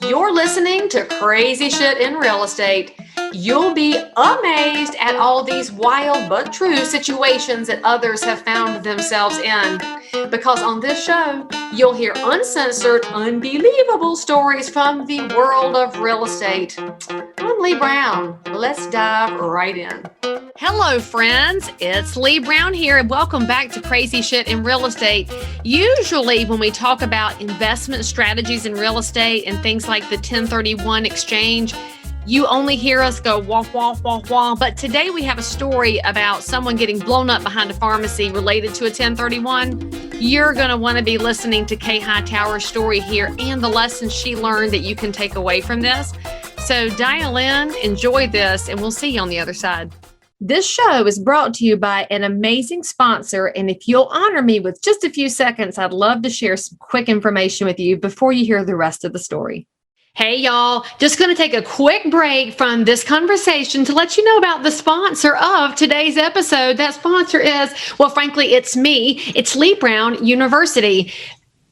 You're listening to Crazy Shit in Real Estate. You'll be amazed at all these wild but true situations that others have found themselves in. Because on this show, you'll hear uncensored, unbelievable stories from the world of real estate. I'm Leigh Brown. Let's dive right in. Hello, friends. It's Leigh Brown here, and welcome back to Crazy Shit in Real Estate. Usually, when we talk about investment strategies in real estate and things like the 1031 exchange, you only hear us go wah, wah, wah, wah. But today we have a story about someone getting blown up behind a pharmacy related to a 1031. You're going to want to be listening to Kay Hightower's story here and the lessons she learned that you can take away from this. So dial in, enjoy this, and we'll see you on the other side. This show is brought to you by an amazing sponsor, and if you'll honor me with just a few seconds, I'd love to share some quick information with you before you hear the rest of the story. Hey, y'all, just going to take a quick break from this conversation to let you know about the sponsor of today's episode. That sponsor is, well, frankly, it's me. It's Leigh Brown University.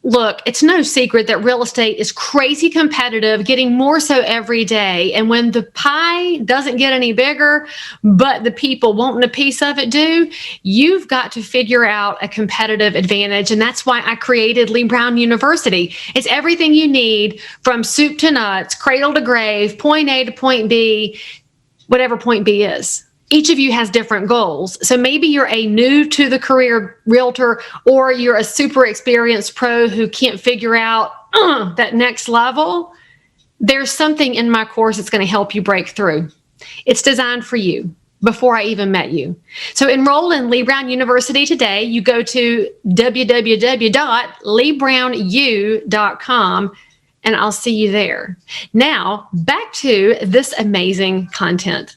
Look, it's no secret that real estate is crazy competitive, getting more so every day. And when the pie doesn't get any bigger, but the people wanting a piece of it do, you've got to figure out a competitive advantage. And that's why I created Leigh Brown University. It's everything you need from soup to nuts, cradle to grave, point A to point B, whatever point B is. Each of you has different goals. So maybe you're a new to the career realtor, or you're a super experienced pro who can't figure out that next level. There's something in my course that's going to help you break through. It's designed for you before I even met you. So enroll in Leigh Brown University today. You go to www.leighbrownu.com and I'll see you there. Now, back to this amazing content.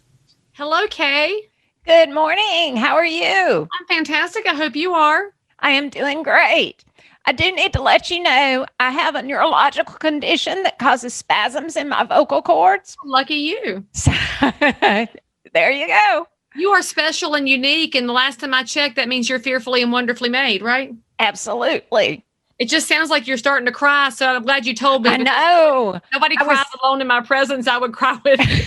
Hello, Kay. Good morning. How are you? I'm fantastic. I hope you are. I am doing great. I do need to let you know I have a neurological condition that causes spasms in my vocal cords. Lucky you. So, there you go. You are special and unique. And the last time I checked, that means you're fearfully and wonderfully made, right? Absolutely. It just sounds like you're starting to cry. So I'm glad you told me. I know. Nobody cries alone in my presence. I would cry with you.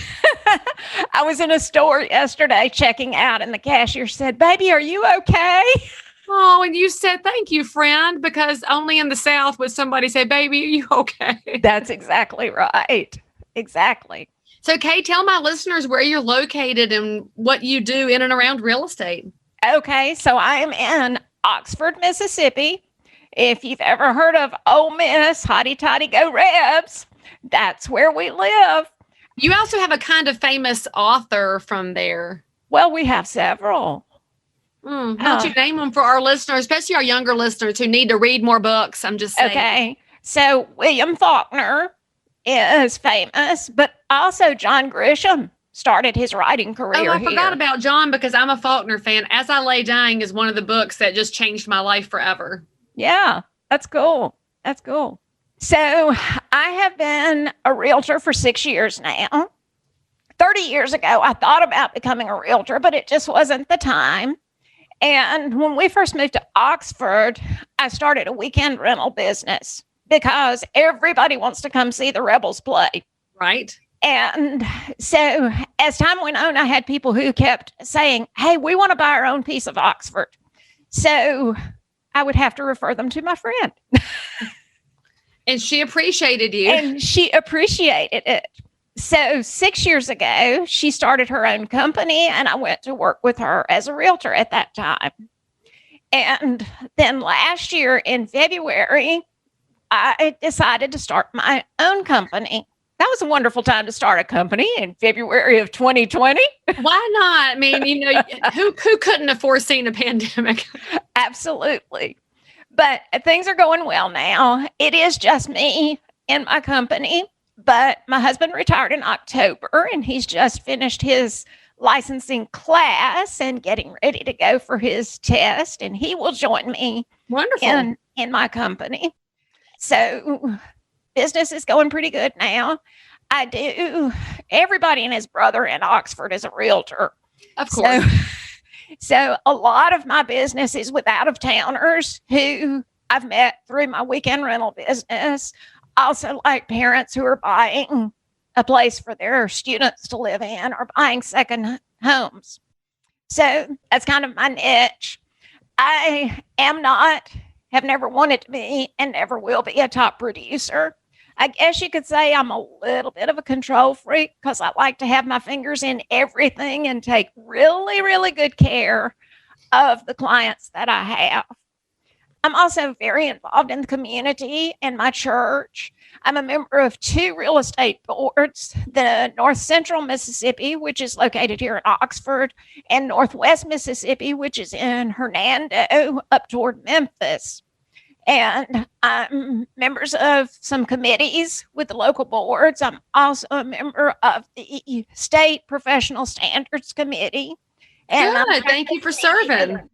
I was in a store yesterday checking out, and the cashier said, "Baby, are you okay?" Oh, and you said, "Thank you, friend," because only in the South would somebody say, "Baby, are you okay?" That's exactly right. Exactly. So, Kay, tell my listeners where you're located and what you do in and around real estate. Okay, so I am in Oxford, Mississippi. If you've ever heard of Ole Miss, Hotty Toddy Go Rebs, that's where we live. You also have a kind of famous author from there. Well, we have several. Why don't you name them for our listeners, especially our younger listeners who need to read more books? I'm just saying. Okay. So William Faulkner is famous, but also John Grisham started his writing career here. I forgot about John because I'm a Faulkner fan. As I Lay Dying is one of the books that just changed my life forever. Yeah, that's cool. That's cool. So I have been a realtor for 6 years now. 30 years ago, I thought about becoming a realtor, but it just wasn't the time. And when we first moved to Oxford, I started a weekend rental business because everybody wants to come see the Rebels play. Right. And so as time went on, I had people who kept saying, "Hey, we want to buy our own piece of Oxford." So I would have to refer them to my friend. And she appreciated you. And she appreciated it. So 6 years ago, she started her own company, and I went to work with her as a realtor at that time. And then last year in February, I decided to start my own company. That was a wonderful time to start a company in February of 2020. Why not? I mean, you know, who couldn't have foreseen a pandemic? Absolutely. But things are going well now. It is just me and my company, but my husband retired in October, and he's just finished his licensing class and getting ready to go for his test, and he will join me Wonderful. in my company. So business is going pretty good now. Everybody and his brother in Oxford is a realtor. Of course. So a lot of my business is with out-of-towners who I've met through my weekend rental business. also like parents who are buying a place for their students to live in or buying second homes. So that's kind of my niche. I am not, have never wanted to be, and never will be a top producer. I guess you could say I'm a little bit of a control freak because I like to have my fingers in everything and take really, really good care of the clients that I have. I'm also very involved in the community and my church. I'm a member of 2 real estate boards, the North Central Mississippi, which is located here in Oxford, and Northwest Mississippi, which is in Hernando up toward Memphis. And I'm members of some committees with the local boards. I'm also a member of the State Professional Standards Committee. And good. Thank you for serving.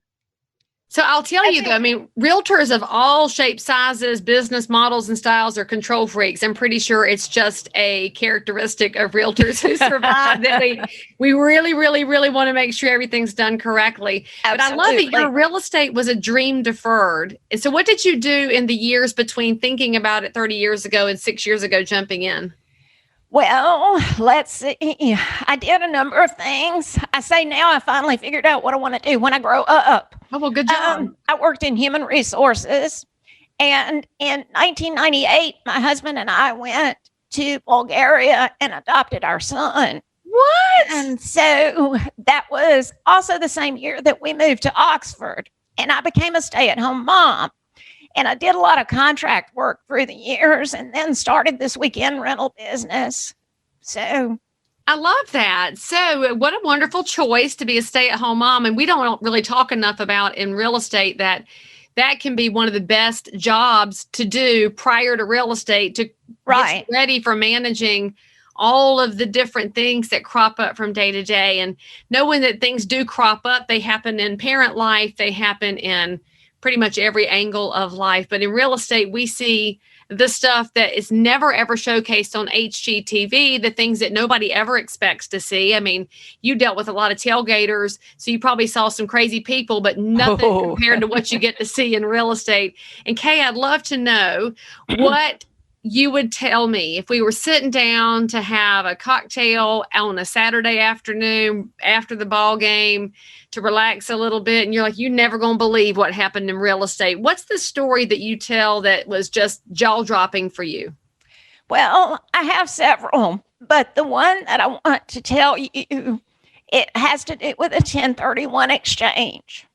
So I'll tell you though, I mean, realtors of all shapes, sizes, business models, and styles are control freaks. I'm pretty sure it's just a characteristic of realtors who survive that we really, really, really want to make sure everything's done correctly. Absolutely. But I love that your real estate was a dream deferred. And so what did you do in the years between thinking about it 30 years ago and 6 years ago jumping in? Well, let's see. I did a number of things. I say now I finally figured out what I want to do when I grow up. Oh, well, good job. I worked in human resources. And in 1998, my husband and I went to Bulgaria and adopted our son. What? And so that was also the same year that we moved to Oxford. And I became a stay-at-home mom. And I did a lot of contract work through the years and then started this weekend rental business. So I love that. So what a wonderful choice to be a stay-at-home mom. And we don't really talk enough about in real estate that can be one of the best jobs to do prior to real estate to get ready for managing all of the different things that crop up from day to day. And knowing that things do crop up, they happen in parent life, they happen in pretty much every angle of life. But in real estate, we see the stuff that is never, ever showcased on HGTV, the things that nobody ever expects to see. I mean, you dealt with a lot of tailgaters, so you probably saw some crazy people, but nothing compared to what you get to see in real estate. And Kay, I'd love to know what you would tell me if we were sitting down to have a cocktail on a Saturday afternoon after the ball game to relax a little bit. And you're like, you're never going to believe what happened in real estate. What's the story that you tell that was just jaw dropping for you? Well, I have several, but the one that I want to tell you, it has to do with a 1031 exchange.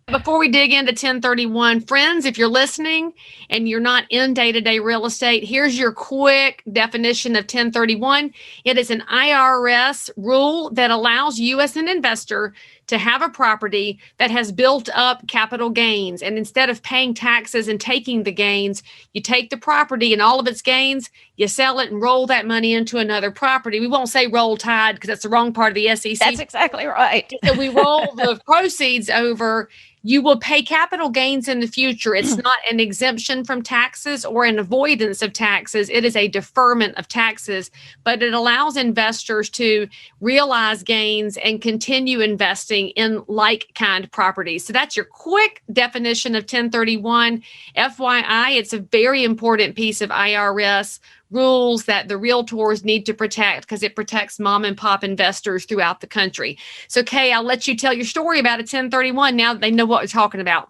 Before we dig into 1031, friends, if you're listening and you're not in day-to-day real estate, here's your quick definition of 1031. It is an IRS rule that allows you as an investor to have a property that has built up capital gains. And instead of paying taxes and taking the gains, you take the property and all of its gains, you sell it and roll that money into another property. We won't say roll tide because that's the wrong part of the SEC. That's exactly right. So we roll the proceeds over. You will pay capital gains in the future. It's not an exemption from taxes or an avoidance of taxes. It is a deferment of taxes, but it allows investors to realize gains and continue investing in like-kind properties. So that's your quick definition of 1031. FYI, it's a very important piece of IRS rules that the realtors need to protect because it protects mom and pop investors throughout the country. So Kay, I'll let you tell your story about a 1031 now that they know what we're talking about.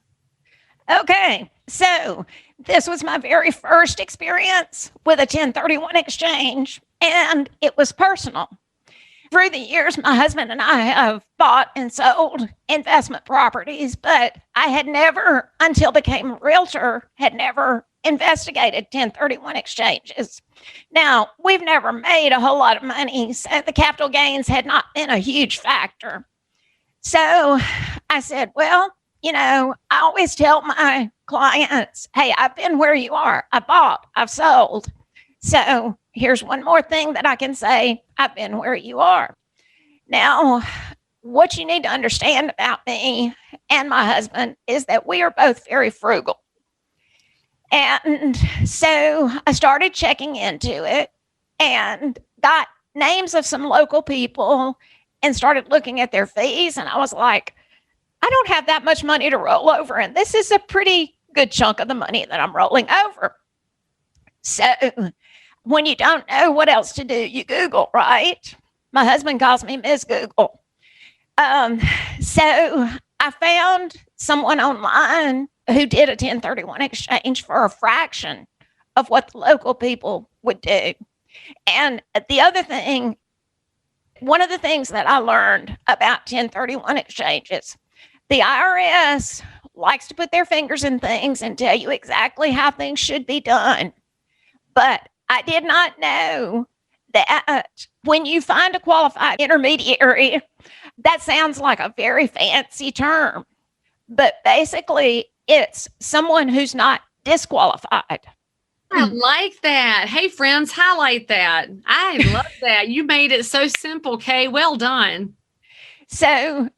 Okay, so this was my very first experience with a 1031 exchange, and it was personal. Through the years, my husband and I have bought and sold investment properties, but I had never, until became a realtor, had never investigated 1031 exchanges. Now, we've never made a whole lot of money, so the capital gains had not been a huge factor. So I said, well, you know, I always tell my clients, hey, I've been where you are. I bought, I've sold. So here's one more thing that I can say. I've been where you are. Now, what you need to understand about me and my husband is that we are both very frugal. And so I started checking into it and got names of some local people and started looking at their fees. And I was like, I don't have that much money to roll over. And this is a pretty good chunk of the money that I'm rolling over. So when you don't know what else to do, you Google, right? My husband calls me Miss Google. So I found someone online who did a 1031 exchange for a fraction of what the local people would do. And the other thing, one of the things that I learned about 1031 exchanges, the IRS likes to put their fingers in things and tell you exactly how things should be done. But I did not know that when you find a qualified intermediary, that sounds like a very fancy term, but basically it's someone who's not disqualified. I like that. Hey, friends, highlight that. I love that. You made it so simple, Kay. Well done. So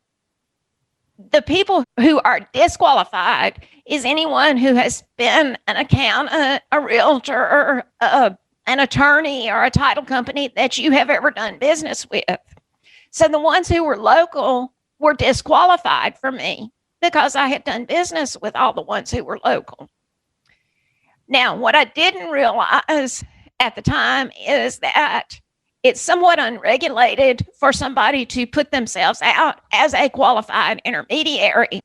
the people who are disqualified is anyone who has been an accountant, a realtor, an attorney, or a title company that you have ever done business with. So the ones who were local were disqualified for me because I had done business with all the ones who were local. Now, what I didn't realize at the time is that it's somewhat unregulated for somebody to put themselves out as a qualified intermediary.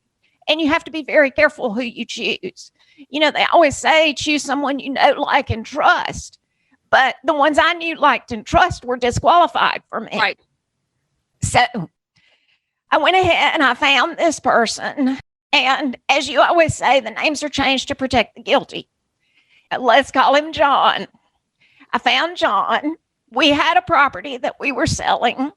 And you have to be very careful who you choose. You know, they always say choose someone you know, like, and trust. But the ones I knew, liked, and trust were disqualified for me. Right. So I went ahead and I found this person. And as you always say, the names are changed to protect the guilty. Let's call him John. I found John. We had a property that we were selling.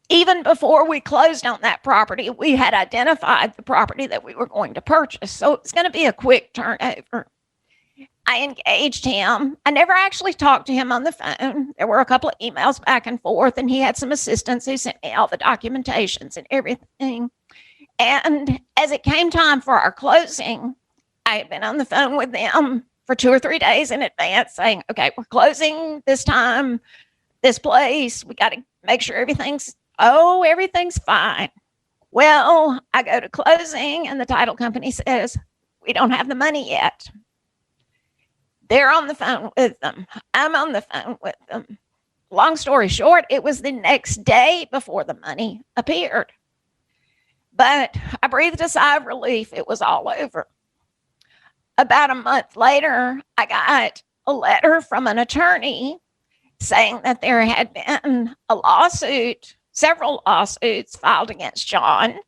Even before we closed on that property, we had identified the property that we were going to purchase. So it's going to be a quick turnover. I engaged him. I never actually talked to him on the phone. There were a couple of emails back and forth, and he had some assistants who sent me all the documentations and everything. And as it came time for our closing, I had been on the phone with them for 2 or 3 days in advance saying, okay, we're closing this time, this place. We got to make sure everything's fine. Well, I go to closing and the title company says, we don't have the money yet. They're on the phone with them. I'm on the phone with them. Long story short, it was the next day before the money appeared. But I breathed a sigh of relief. It was all over. About a month later, I got a letter from an attorney saying that there had been a lawsuit, several lawsuits filed against John,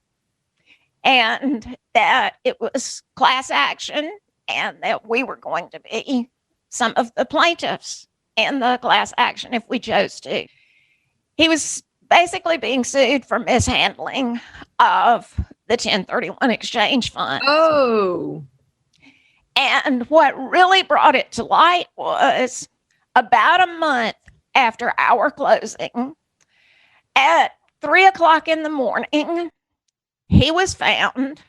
and that it was class action and that we were going to be some of the plaintiffs in the class action if we chose to. He was basically being sued for mishandling of the 1031 exchange funds. Oh. And what really brought it to light was about a month after our closing, at 3:00 in the morning, he was found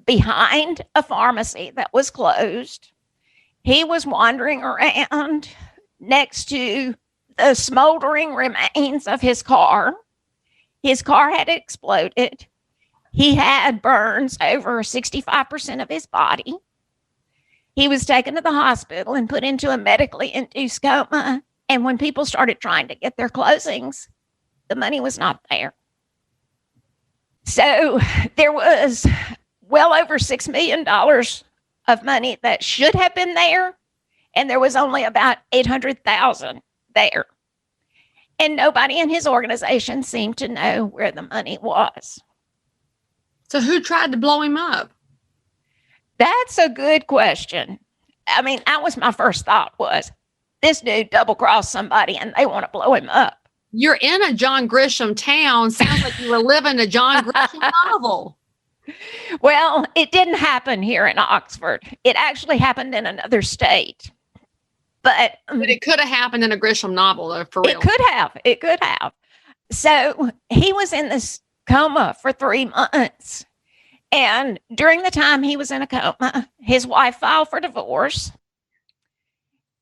behind a pharmacy that was closed. He was wandering around next to the smoldering remains of his car. His car had exploded. He had burns over 65% of his body. He was taken to the hospital and put into a medically induced coma. And when people started trying to get their closings, the money was not there. So there was well over $6 million of money that should have been there. And there was only about $800,000 there. And nobody in his organization seemed to know where the money was. So who tried to blow him up? That's a good question. I mean, that was my first thought was, this dude double-crossed somebody and they want to blow him up. You're in a John Grisham town. Sounds like you were living a John Grisham novel. Well, it didn't happen here in Oxford. It actually happened in another state. But it could have happened in a Grisham novel, though, for real. It could have. So he was in this coma for 3 months. And during the time he was in a coma, his wife filed for divorce.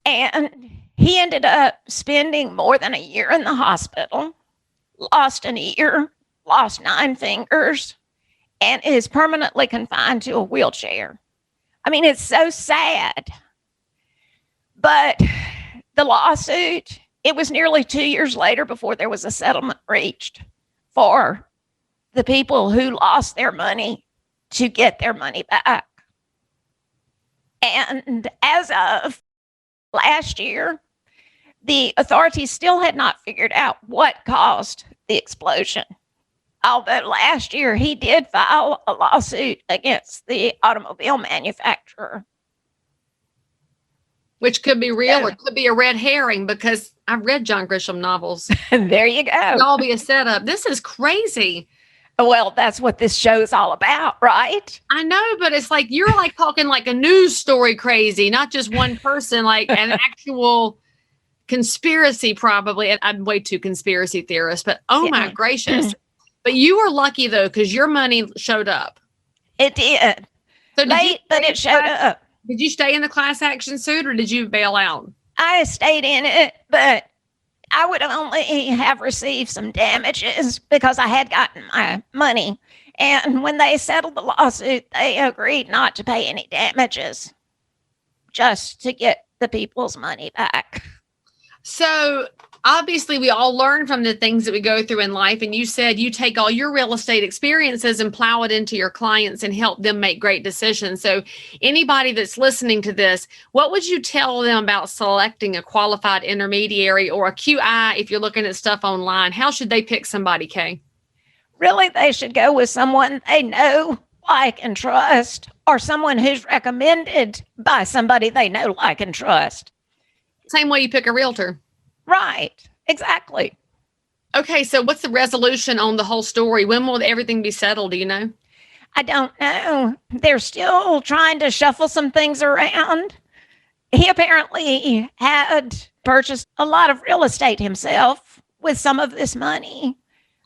And he ended up spending more than a year in the hospital, lost an ear, lost 9 fingers, and is permanently confined to a wheelchair. I mean, it's so sad. But the lawsuit, it was nearly 2 years later before there was a settlement reached for the people who lost their money to get their money back. And as of last year, the authorities still had not figured out what caused the explosion. Although last year he did file a lawsuit against the automobile manufacturer. Which could be real. It could be a red herring because I've read John Grisham novels. There you go. It'll all be a setup. This is crazy. Well, that's what this show's all about, right? I know, but it's like you're like talking like a news story crazy, not just one person, like an actual conspiracy probably. And I'm way too conspiracy theorist, but my gracious. But you were lucky though, because your money showed up. It did. So Late, but it showed up. Did you stay in the class action suit or did you bail out? I stayed in it, but I would only have received some damages because I had gotten my money. And when they settled the lawsuit, they agreed not to pay any damages just to get the people's money back. So obviously we all learn from the things that we go through in life. And you said you take all your real estate experiences and plow it into your clients and help them make great decisions. So anybody that's listening to this, what would you tell them about selecting a qualified intermediary or a QI if you're looking at stuff online? How should they pick somebody, Kay? Really, they should go with someone they know, like, and trust, or someone who's recommended by somebody they know, like, and trust. Same way you pick a realtor. Right. Exactly. Okay. So what's the resolution on the whole story? When will everything be settled? Do you know? I don't know. They're still trying to shuffle some things around. He apparently had purchased a lot of real estate himself with some of this money.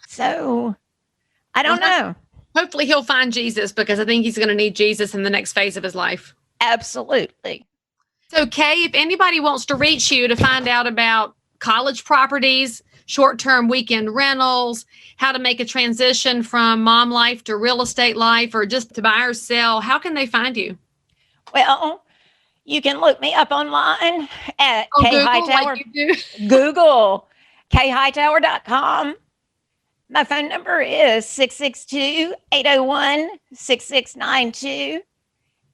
So I don't know. Hopefully he'll find Jesus because I think he's going to need Jesus in the next phase of his life. Absolutely. So Kay, if anybody wants to reach you to find out about college properties, short-term weekend rentals, how to make a transition from mom life to real estate life, or just to buy or sell, how can they find you? Well, you can look me up online at Kay Google, Hightower. like you do. Google kayhightower.com. My phone number is 662-801-6692.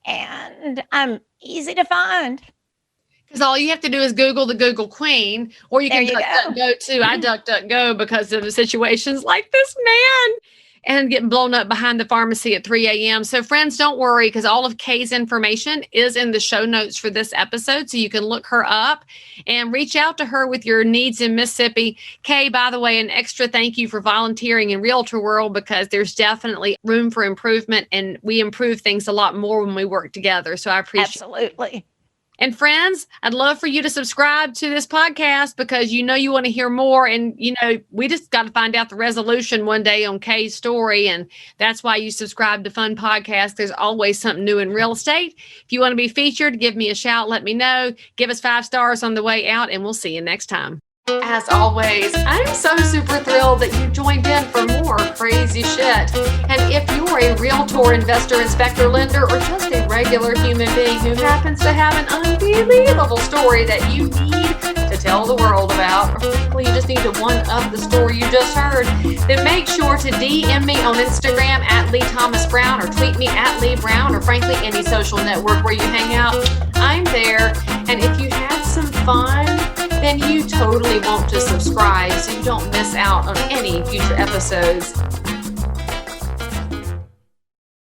And I'm easy to find. Because all you have to do is Google the Google Queen, or you can DuckDuckGo too. I DuckDuckGo because of situations like this man and getting blown up behind the pharmacy at 3 a.m. So friends, don't worry, because all of Kay's information is in the show notes for this episode. So you can look her up and reach out to her with your needs in Mississippi. Kay, by the way, an extra thank you for volunteering in Realtor World, because there's definitely room for improvement and we improve things a lot more when we work together. So I appreciate it. Absolutely. And friends, I'd love for you to subscribe to this podcast because you want to hear more. And, we just got to find out the resolution one day on Kay's story. And that's why you subscribe to Fun Podcast. There's always something new in real estate. If you want to be featured, give me a shout. Let me know. Give us 5 stars on the way out, and we'll see you next time. As always, I'm so super thrilled that you joined in for more crazy shit. And if you're a realtor, investor, inspector, lender, or just a regular human being who happens to have an unbelievable story that you need to tell the world about, or frankly, you just need to one-up the story you just heard, then make sure to DM me on Instagram at Leigh Thomas Brown, or tweet me at Leigh Brown, or frankly, any social network where you hang out. I'm there. And if you had some fun, then you totally want to subscribe so you don't miss out on any future episodes.